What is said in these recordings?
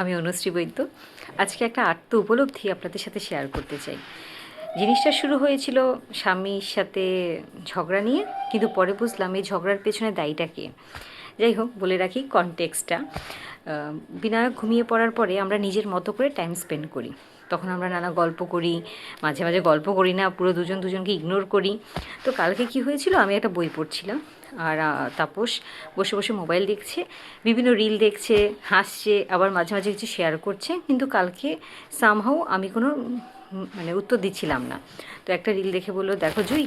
আমি অনুশ্রী বৈদ্য। আজকে একটা আত্ম উপলব্ধি আপনাদের সাথে শেয়ার করতে চাই। জিনিসটা শুরু হয়েছিল স্বামীর সাথে ঝগড়া নিয়ে, কিন্তু পরে বুঝলাম এই ঝগড়ার পেছনে দায়ীটা কে। যাই হোক, বলে রাখি কনটেক্সটটা। বিনায়ক ঘুমিয়ে পড়ার পরে আমরা নিজের মতো করে টাইম স্পেন্ড করি। তখন আমরা নানা গল্প করি, মাঝে মাঝে গল্প করি না, পুরো দুজন দুজনকে ইগনোর করি। তো কালকে কি হয়েছিল, আমি একটা বই পড়ছিলাম, আর তাপস বসে বসে মোবাইল দেখছে, বিভিন্ন রিল দেখছে, হাসছে, আবার মাঝে মাঝে কিছু শেয়ার করছে। কিন্তু কালকে সামহাউ আমি কোনো মানে উত্তর দিচ্ছিলাম না। তো একটা রিল দেখে বললো, দেখো জুই,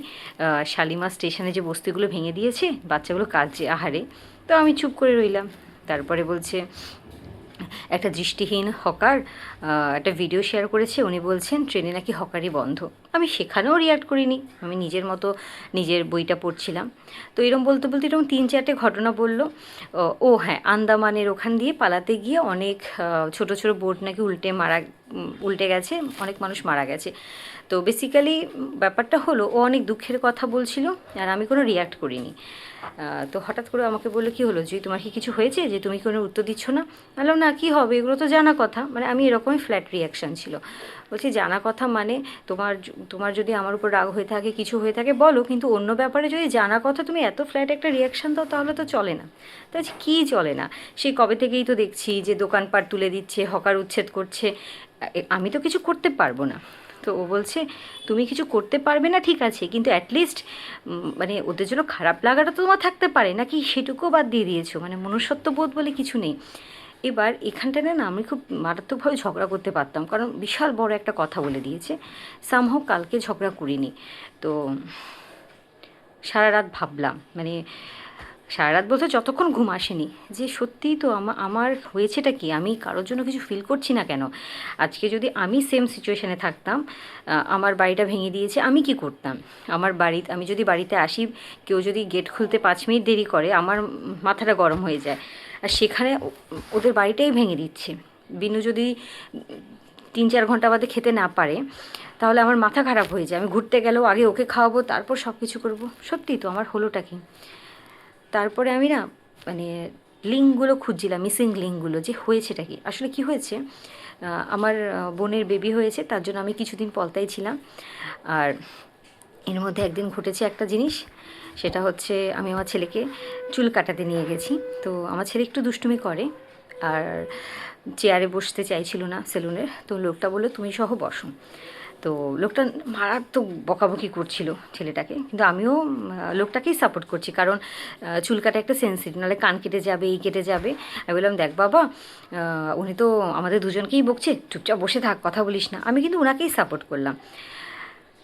শালিমার স্টেশনে যে বস্তিগুলো ভেঙে দিয়েছে, বাচ্চাগুলো কাঁদছে আহারে। তো আমি চুপ করে রইলাম। তারপরে বলছে, একটা দৃষ্টিহীন হকার একটা ভিডিও শেয়ার করেছে, উনি বলছেন ট্রেনে নাকি হকারি বন্ধ। আমি সেখানেও রিয়াক্ট করিনি, আমি নিজের মতো নিজের বইটা পড়ছিলাম। তো এরকম বলতে বলতে এরকম 3-4টে ঘটনা বললো। ও হ্যাঁ, আন্দামানের ওখান দিয়ে পালাতে গিয়ে অনেক ছোট ছোট বোট নাকি উল্টে গেছে, অনেক মানুষ মারা গেছে। তো বেসিক্যালি ব্যাপারটা হলো, ও অনেক দুঃখের কথা বলছিল আর আমি কোনো রিয়াক্ট করিনি। তো হঠাৎ করে আমাকে বললো, কী হলো জুই, তোমার কি কিছু হয়েছে যে তুমি কোনো উত্তর দিচ্ছ না? বললাম, না, কী হবে, এগুলো তো জানা কথা। মানে আমি এরকমই ফ্ল্যাট রিয়াকশান ছিল। বলছি, জানা কথা মানে তোমার যদি আমার উপর রাগ হয়ে থাকে, কিছু হয়ে থাকে বলো, কিন্তু অন্য ব্যাপারে যদি জানা কথা তুমি এত ফ্ল্যাট একটা রিয়াকশান দাও, তাহলে তো চলে না। তো আচ্ছা, কী চলে না? সেই কবে থেকেই তো দেখছি যে দোকানপাট তুলে দিচ্ছে, হকার উচ্ছেদ করছে। আমি তো কিছু করতে পারবো না। তো ও বলছে, তুমি কিছু করতে পারবে না ঠিক আছে, কিন্তু অ্যাটলিস্ট মানে ওদের জন্য খারাপ লাগাটা তো তোমার থাকতে পারে নাকি, সেটুকুও বাদ দিয়ে দিয়েছো, মানে মনুষ্যত্ব বোধ বলে কিছু নেই। এবার এখানটাতে না আমি খুব মারাত্মকভাবে ঝগড়া করতে পারতাম, কারণ বিশাল বড় একটা কথা বলে দিয়েছে। সামহাও কালকে ঝগড়া করিনি। তো সারা রাত ভাবলাম, মানে সারা রাত বলতে যতক্ষণ ঘুম আসেনি, যে সত্যিই তো আমার হয়েছেটা কি, আমি কারোর জন্য কিছু ফিল করছি না কেন। আজকে যদি আমি সেম সিচুয়েশানে থাকতাম, আমার বাড়িটা ভেঙে দিয়েছে, আমি কি করতাম? আমি যদি বাড়িতে আসি, কেউ যদি গেট খুলতে 5 মিনিট দেরি করে, আমার মাথাটা গরম হয়ে যায়। আর সেখানে ওদের বাড়িটাই ভেঙে দিচ্ছে। বিনু যদি 3-4 ঘন্টা বাদে খেতে না পারে, তাহলে আমার মাথা খারাপ হয়ে যায়। আমি ঘুরতে গেলেও আগে ওকে খাওয়াবো, তারপর সব কিছু করবো। সত্যিই তো আমার হলোটা কি? তারপরে আমি না, মানে লিঙ্কগুলো খুঁজছিলাম, মিসিং লিঙ্কগুলো, যে হয়েছেটা কি, আসলে কি হয়েছে। আমার বোনের বেবি হয়েছে, তার জন্য আমি কিছুদিন পলতাই ছিলাম। আর এর মধ্যে একদিন ঘটেছে একটা জিনিস, সেটা হচ্ছে আমি আমার ছেলেকে চুল কাটাতে নিয়ে গেছি। তো আমার ছেলে একটু দুষ্টুমি করে, আর চেয়ারে বসতে চাইছিল না সেলুনের। তো লোকটা বললো, তুমি সহ বসো। তো লোকটা মারাত্মক বকাবকি করছিল ছেলেটাকে, কিন্তু আমিও লোকটাকেই সাপোর্ট করছি, কারণ চুল কাটা একটা সেন্সিটিভ, নাহলে কান কেটে যাবে, এই কেটে যাবে। আমি বললাম, দেখ বাবা, উনি তো আমাদের দুজনকেই বকছে, চুপচাপ বসে থাক, কথা বলিস না। আমি কিন্তু ওনাকেই সাপোর্ট করলাম।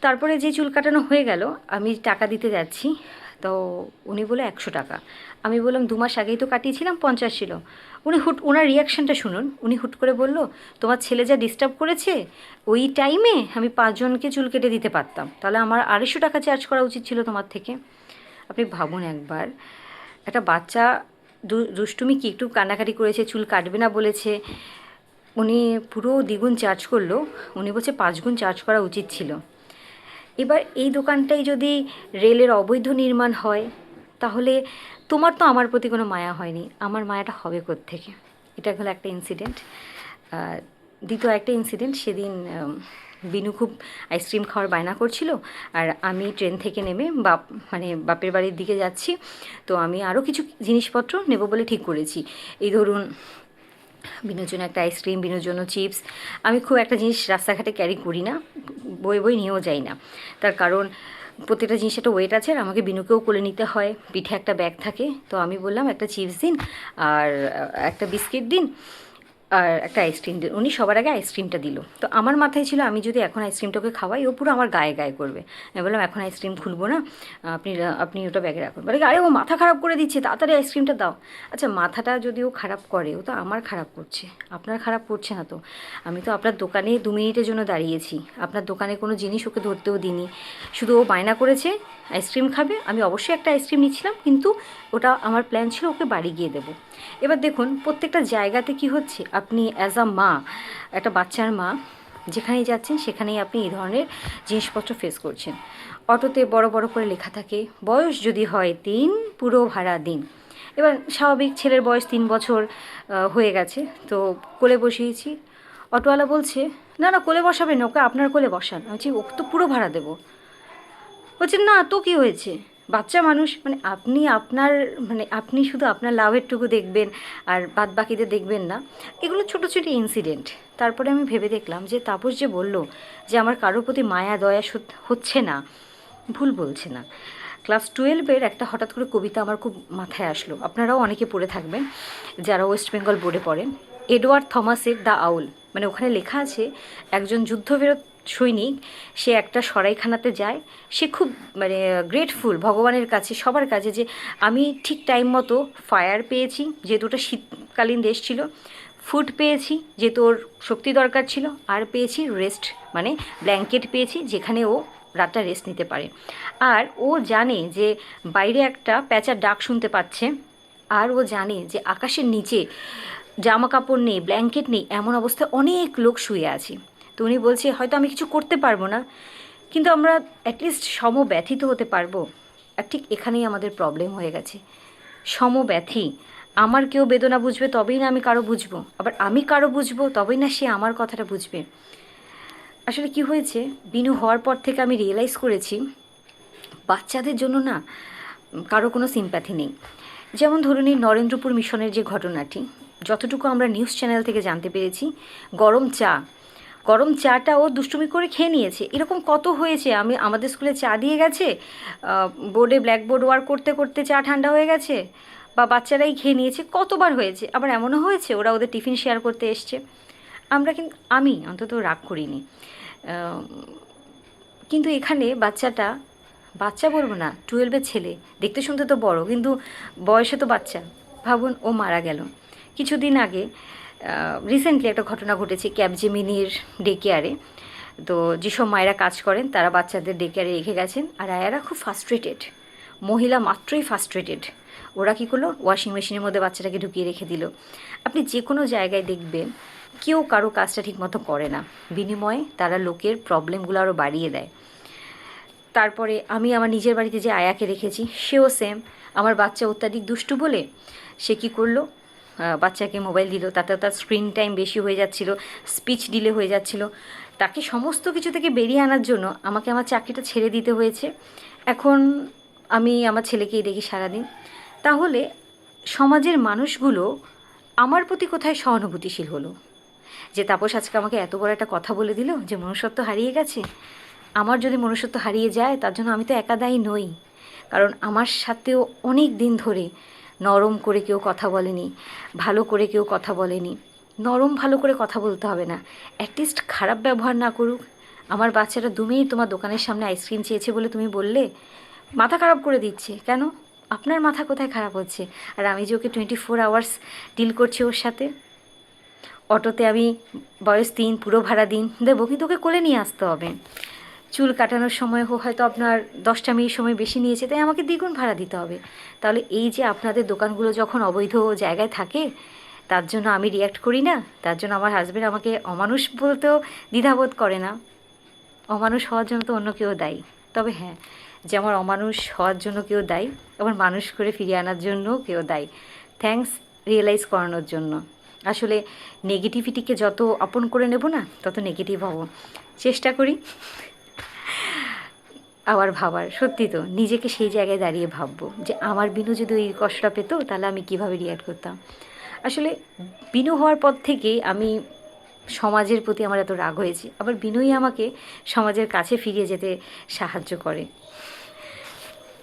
তারপরে যে চুল কাটানো হয়ে গেল, আমি টাকা দিতে যাচ্ছি। তো উনি বলে 100 টাকা। আমি বললাম, 2 মাস আগেই তো কাটিয়েছিলাম, 50 ছিল। ওনার রিয়াকশানটা শুনুন। উনি হুট করে বলল, তোমার ছেলে যা ডিস্টার্ব করেছে, ওই টাইমে আমি 5 জনকে চুল কেটে দিতে পারতাম, তাহলে আমার 250 টাকা চার্জ করা উচিত ছিল তোমার থেকে। আপনি ভাবুন একবার, একটা বাচ্চা দুষ্টুমি কি একটু কান্নাকাটি করেছে, চুল কাটবে না বলেছে, উনি পুরো দ্বিগুণ চার্জ করলো। উনি বলছে 5 গুণ চার্জ করা উচিত ছিল। এবার এই দোকানটাই যদি রেলের অবৈধ নির্মাণ হয়, তাহলে তোমার তো আমার প্রতি কোনো মায়া হয়নি, আমার মায়াটা হবে কোত্থেকে? এটা হলো একটা ইনসিডেন্ট। দ্বিতীয় একটা ইনসিডেন্ট, সেদিন বিনু খুব আইসক্রিম খাওয়ার বায়না করছিল, আর আমি ট্রেন থেকে নেমে মানে বাপের বাড়ির দিকে যাচ্ছি। তো আমি আরও কিছু জিনিসপত্র নেব বলে ঠিক করেছি। এই ধরুন, বিনুর জন্য একটা আইসক্রিম, বিনুর জন্য চিপস। আমি খুব একটা জিনিস রাস্তাঘাটে ক্যারি করি না, বই নিয়েও যাই না। তার কারণ প্রত্যেকটা জিনিস একটা ওয়েট আছে, আর আমাকে বিনুকেও কোলে নিতে হয়, পিঠে একটা ব্যাগ থাকে। তো আমি বললাম, একটা চিপস দিন, আর একটা বিস্কিট দিন, আর একটা আইসক্রিম দিন। উনি সবার আগে আইসক্রিমটা দিল। তো আমার মাথায় ছিল, আমি যদি এখন আইসক্রিমটাকে খাওয়াই, ও পুরো আমার গায়ে গায়ে করবে। আমি বললাম, এখন আইসক্রিম খুলবো না, আপনি ওটা ব্যাগে রাখুন। বলে, আরে ও মাথা খারাপ করে দিচ্ছে, তাড়াতাড়ি আইসক্রিমটা দাও। আচ্ছা, মাথাটা যদি ও খারাপ করে, ও তো আমার খারাপ করছে, আপনার খারাপ করছে না তো? আমি তো আপনার দোকানে 2 মিনিটের জন্য দাঁড়িয়েছি, আপনার দোকানে কোনো জিনিস ওকে ধরতেও দিইনি। শুধু ও বায়না করেছে আইসক্রিম খাবে, আমি অবশ্যই একটা আইসক্রিম নিচ্ছিলাম, কিন্তু ওটা আমার প্ল্যান ছিল ওকে বাড়ি গিয়ে দেবো। এবার দেখুন, প্রত্যেকটা জায়গাতে কি হচ্ছে, আপনি অ্যাজ আ মা, একটা বাচ্চার মা, যেখানেই যাচ্ছেন সেখানেই আপনি এই ধরনের জিনিসপত্র ফেস করছেন। অটোতে বড় বড় করে লেখা থাকে, বয়স যদি হয় 3, পুরো ভাড়া দিন। এবার স্বাভাবিক, ছেলের বয়স 3 বছর হয়ে গেছে, তো কোলে বসিয়েছি। অটোওয়ালা বলছে, না না কোলে বসাবেন, ওকে আপনার কোলে বসান। আমি বলছি, ওকে তো পুরো ভাড়া দেবো। বলছে, না তো কী হয়েছে, বাচ্চা মানুষ, মানে আপনি আপনার, মানে আপনি শুধু আপনার লাভেরটুকু দেখবেন আর বাদ বাকিদের দেখবেন না। এগুলো ছোটো ছোটো ইনসিডেন্ট। তারপরে আমি ভেবে দেখলাম যে তাপস যে বলল যে আমার কারোর প্রতি মায়া দয়া হচ্ছে না, ভুল বলছে না। ক্লাস 12-এর একটা হঠাৎ করে কবিতা আমার খুব মাথায় আসলো, আপনারাও অনেকে পড়ে থাকবেন যারা ওয়েস্ট বেঙ্গল বোর্ডে পড়েন। এডওয়ার্ড থমাসের দ্য আউল, মানে ওখানে লেখা আছে একজন যুদ্ধফেরত সৈনিক, সে একটা সরাইখানাতে যায়, সে খুব মানে গ্রেটফুল ভগবানের কাছে, সবার কাছে, যে আমি ঠিক টাইম মতো ফায়ার পেয়েছি, যেহেতু ওটা শীতকালীন দেশ ছিল, ফুড পেয়েছি যেহেতু ওর শক্তি দরকার ছিল, আর পেয়েছি রেস্ট, মানে ব্ল্যাঙ্কেট পেয়েছি যেখানে ও রাতটা রেস্ট নিতে পারে। আর ও জানে যে বাইরে একটা প্যাঁচার ডাক শুনতে পাচ্ছে, আর ও জানে যে আকাশের নিচে জামা কাপড় নেই, ব্ল্যাঙ্কেট নেই, এমন অবস্থায় অনেক লোক শুয়ে আছে। তো উনি বলছে, হয়তো আমি কিছু করতে পারবো না, কিন্তু আমরা অ্যাটলিস্ট সমব্যথিত হতে পারবো। আর ঠিক এখানেই আমাদের প্রবলেম হয়ে গেছে, সমব্যথী। আমার কেউ বেদনা বুঝবে তবেই না আমি কারো বুঝবো, আবার আমি কারো বুঝবো তবেই না সে আমার কথাটা বুঝবে। আসলে কি হয়েছে, বিনু হওয়ার পর থেকে আমি রিয়েলাইজ করেছি বাচ্চাদের জন্য না কারো কোনো সিম্প্যাথি নেই। যেমন ধরুন এই নরেন্দ্রপুর মিশনের যে ঘটনাটি, যতটুকু আমরা নিউজ চ্যানেল থেকে জানতে পেরেছি, গরম চাটা ও দুষ্টুমি করে খেয়ে নিয়েছে। এরকম কত হয়েছে, আমাদের স্কুলে চা দিয়ে গেছে, বোর্ডে ব্ল্যাকবোর্ড ওয়ার্ক করতে করতে চা ঠান্ডা হয়ে গেছে, বা বাচ্চারাই খেয়ে নিয়েছে, কতবার হয়েছে। আবার এমনও হয়েছে ওরা ওদের টিফিন শেয়ার করতে এসছে, আমি অন্তত রাগ করিনি। কিন্তু এখানে বাচ্চা বলবো না, 12-এর ছেলে, দেখতে শুনতে তো বড় কিন্তু বয়সে তো বাচ্চা। ভাবুন, ও মারা গেল কিছুদিন আগে। রিসেন্টলি একটা ঘটনা ঘটেছে ক্যাবজেমিনির ডে কেয়ারে। তো যেসব মায়েরা কাজ করেন তারা বাচ্চাদের ডে কেয়ারে রেখে গেছেন, আর আয়ারা খুব ফার্স্ট্রেটেড, মহিলা মাত্রই ফার্স্ট্রেটেড। ওরা কী করলো, ওয়াশিং মেশিনের মধ্যে বাচ্চাটাকে ঢুকিয়ে রেখে দিল। আপনি যে কোনো জায়গায় দেখবেন কেউ কারো কাজটা ঠিকমতো করে না, বিনিময়ে তারা লোকের প্রবলেমগুলো আরও বাড়িয়ে দেয়। তারপরে আমি আমার নিজের বাড়িতে যে আয়াকে রেখেছি, সেও সেম। আমার বাচ্চা অত্যাধিক দুষ্টু বলে সে কী করলো, বাচ্চাকে মোবাইল দিল, তাতেও তার স্ক্রিন টাইম বেশি হয়ে যাচ্ছিল, স্পিচ ডিলে হয়ে যাচ্ছিল। তাকে সমস্ত কিছু থেকে বেরিয়ে আনার জন্য আমাকে আমার চাকরিটা ছেড়ে দিতে হয়েছে। এখন আমি আমার ছেলেকেই দেখি সারাদিন। তাহলে সমাজের মানুষগুলো আমার প্রতি কোথায় সহানুভূতিশীল হলো? যে তাপস আজকে আমাকে এত বড় একটা কথা বলে দিল যে মনুষ্যত্ব হারিয়ে গেছে। আমার যদি মনুষ্যত্ব হারিয়ে যায় তার জন্য আমি তো একা দায়ী নই, কারণ আমার সাথেও অনেক দিন ধরে নরম করে কেউ কথা বলেনি, ভালো করে কেউ কথা বলেনি। নরম ভালো করে কথা বলতে হবে না, অ্যাটলিস্ট খারাপ ব্যবহার না করুক। আমার বাচ্চাটা দুমেই তোমার দোকানের সামনে আইসক্রিম চেয়েছে বলে তুমি বললে, মাথা খারাপ করে দিচ্ছে কেন? আপনার মাথা কোথায় খারাপ হচ্ছে? আর আমি যে ওকে 24 আওয়ার্স ডিল করছি ওর সাথে, অটোতে আমি বয়স 3 পুরো ভাড়া দিন দেবো, কিন্তু ওকে কোলে নিয়ে আসতে হবে। চুল কাটানোর সময় হয়তো আপনার 10টা মিনিট সময় বেশি নিয়েছে, তাই আমাকে দ্বিগুণ ভাড়া দিতে হবে। তাহলে এই যে আপনাদের দোকানগুলো যখন অবৈধ জায়গায় থাকে, তার জন্য আমি রিয়্যাক্ট করি না, তার জন্য আমার হাজব্যান্ড আমাকে অমানুষ বলতেও দ্বিধাবোধ করে না। অমানুষ হওয়ার জন্য তো অন্য কেউ দায়ী। তবে হ্যাঁ, যে আমার অমানুষ হওয়ার জন্য কেউ দায়ী, আবার মানুষ করে ফিরিয়ে আনার জন্যও কেউ দায়ী। থ্যাঙ্কস রিয়েলাইজ করানোর জন্য। আসলে নেগেটিভিটিকে যত আপন করে নেব না, তত নেগেটিভ হব। চেষ্টা করি আবার ভাবার, সত্যি তো নিজেকে সেই জায়গায় দাঁড়িয়ে ভাববো যে আমার বিনু যদি ওই কষ্টটা পেতো তাহলে আমি কীভাবে রিঅ্যাক্ট করতাম। আসলে বিনু হওয়ার পর থেকেই আমি সমাজের প্রতি আমার এত রাগ হয়েছে, আবার বিনুই আমাকে সমাজের কাছে ফিরিয়ে যেতে সাহায্য করে।